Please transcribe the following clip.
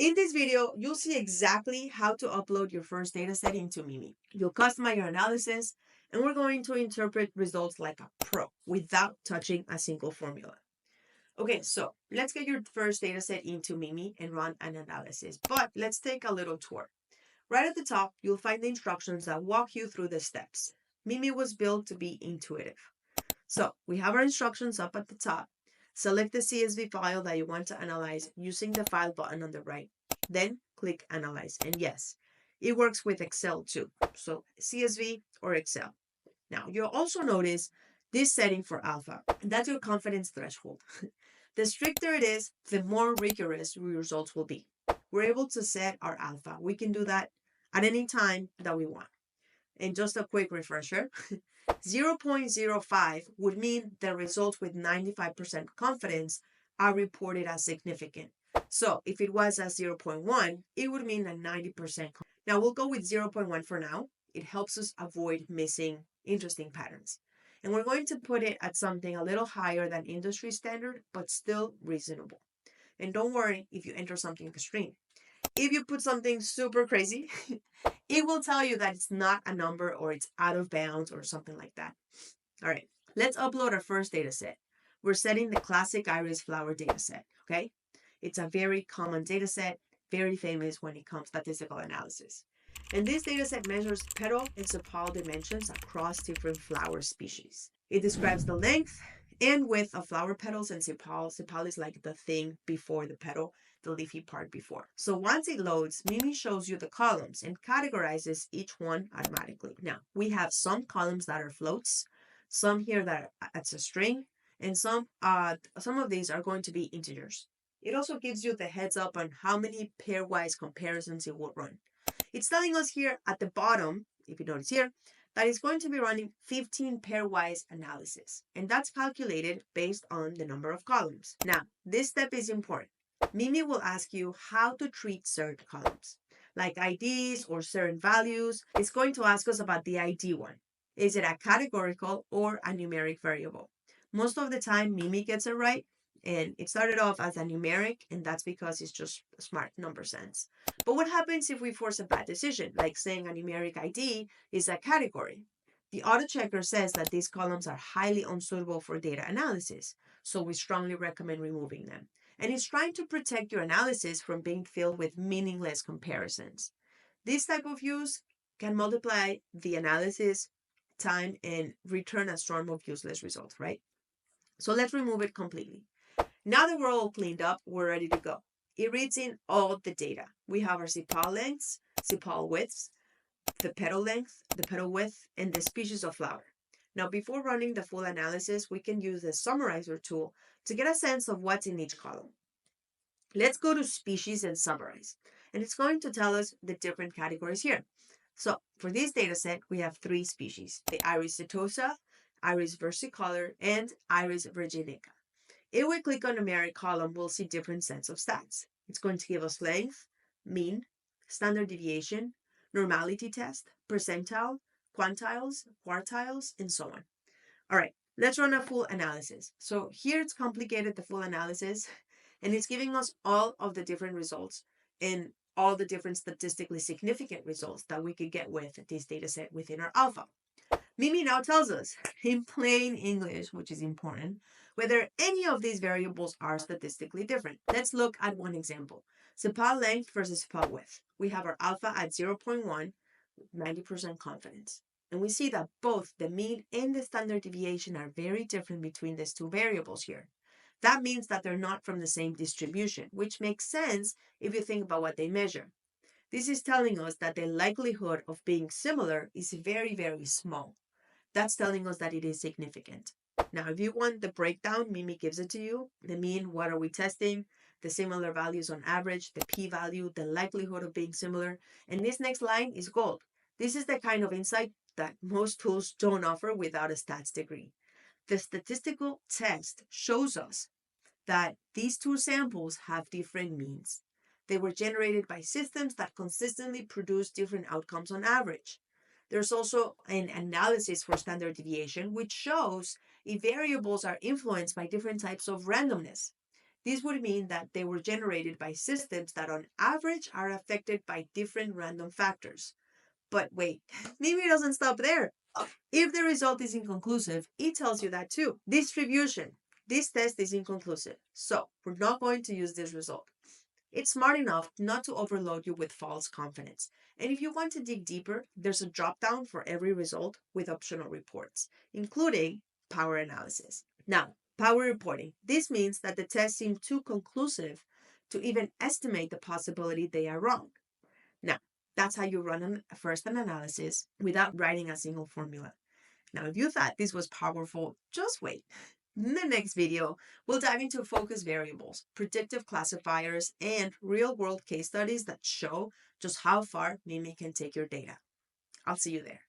In this video, you'll see exactly how to upload your first dataset into MeMeY. You'll customize your analysis, and we're going to interpret results like a pro without touching a single formula. Okay, so let's get your first dataset into MeMeY and run an analysis. But let's take a little tour. Right at the top, you'll find the instructions that walk you through the steps. MeMeY was built to be intuitive. So we have our instructions up at the top. Select the CSV file that you want to analyze using the file button on the right. Then click Analyze. And yes, it works with Excel too. So CSV or Excel. Now you'll also notice this setting for alpha. That's your confidence threshold. The stricter it is, the more rigorous your results will be. We're able to set our alpha. We can do that at any time that we want. And just a quick refresher, 0.05 would mean the results with 95% confidence are reported as significant. So if it was at 0.1, it would mean a 90%. Now we'll go with 0.1 for now. It helps us avoid missing interesting patterns. And we're going to put it at something a little higher than industry standard, but still reasonable. And don't worry if you enter something extreme. If you put something super crazy, it will tell you that it's not a number or it's out of bounds or something like that. All right, let's upload our first data set. We're setting the classic iris flower data set, okay? It's a very common data set, very famous when it comes to statistical analysis. And this data set measures petal and sepal dimensions across different flower species. It describes the length and width of flower petals and sepal. Sepal is like the thing before the petal, the leafy part before. So once it loads, MeMeY shows you the columns and categorizes each one automatically. Now, we have some columns that are floats, some here that it's a string, and some of these are going to be integers. It also gives you the heads up on how many pairwise comparisons it will run. It's telling us here at the bottom, if you notice here, that it's going to be running 15 pairwise analysis, and that's calculated based on the number of columns. Now, this step is important. MeMeY will ask you how to treat certain columns, like IDs or certain values. It's going to ask us about the ID one. Is it a categorical or a numeric variable? Most of the time, MeMeY gets it right, and it started off as a numeric, and that's because it's just smart number sense. But what happens if we force a bad decision, like saying a numeric ID is a category? The auto checker says that these columns are highly unsuitable for data analysis, so we strongly recommend removing them. And it's trying to protect your analysis from being filled with meaningless comparisons. This type of use can multiply the analysis time and return a storm of useless results, right? So let's remove it completely. Now that we're all cleaned up, we're ready to go. It reads in all the data. We have our sepal lengths, sepal widths, the petal length, the petal width, and the species of flower. Now, before running the full analysis, we can use the summarizer tool to get a sense of what's in each column. Let's go to species and summarize, and it's going to tell us the different categories here. So for this data set, we have 3 species, the Iris setosa, Iris versicolor, and Iris virginica. If we click on the numeric column, we'll see different sets of stats. It's going to give us length, mean, standard deviation, normality test, percentile, quantiles, quartiles, and so on. All right, let's run a full analysis. So here it's complicated, the full analysis, and it's giving us all of the different results and all the different statistically significant results that we could get with this data set within our alpha. MeMeY now tells us in plain English, which is important, whether any of these variables are statistically different. Let's look at one example. Sepal length versus sepal width. We have our alpha at 0.1, 90% confidence. And we see that both the mean and the standard deviation are very different between these two variables here. That means that they're not from the same distribution, which makes sense if you think about what they measure. This is telling us that the likelihood of being similar is very, very small. That's telling us that it is significant. Now, if you want the breakdown, MeMeY gives it to you. The mean, what are we testing? The similar values on average, the p-value, the likelihood of being similar. And this next line is gold. This is the kind of insight that most tools don't offer without a stats degree. The statistical test shows us that these two samples have different means. They were generated by systems that consistently produce different outcomes on average. There's also an analysis for standard deviation, which shows if variables are influenced by different types of randomness. This would mean that they were generated by systems that on average are affected by different random factors. But wait, MeMeY doesn't stop there. If the result is inconclusive, it tells you that too. Distribution. This test is inconclusive, so we're not going to use this result. It's smart enough not to overload you with false confidence. And if you want to dig deeper, there's a drop-down for every result with optional reports, including power analysis. Now, power reporting. This means that the tests seem too conclusive to even estimate the possibility they are wrong. Now, that's how you run first an analysis without writing a single formula. Now, if you thought this was powerful, just wait. In the next video, we'll dive into focus variables, predictive classifiers, and real-world case studies that show just how far MeMeY can take your data. I'll see you there.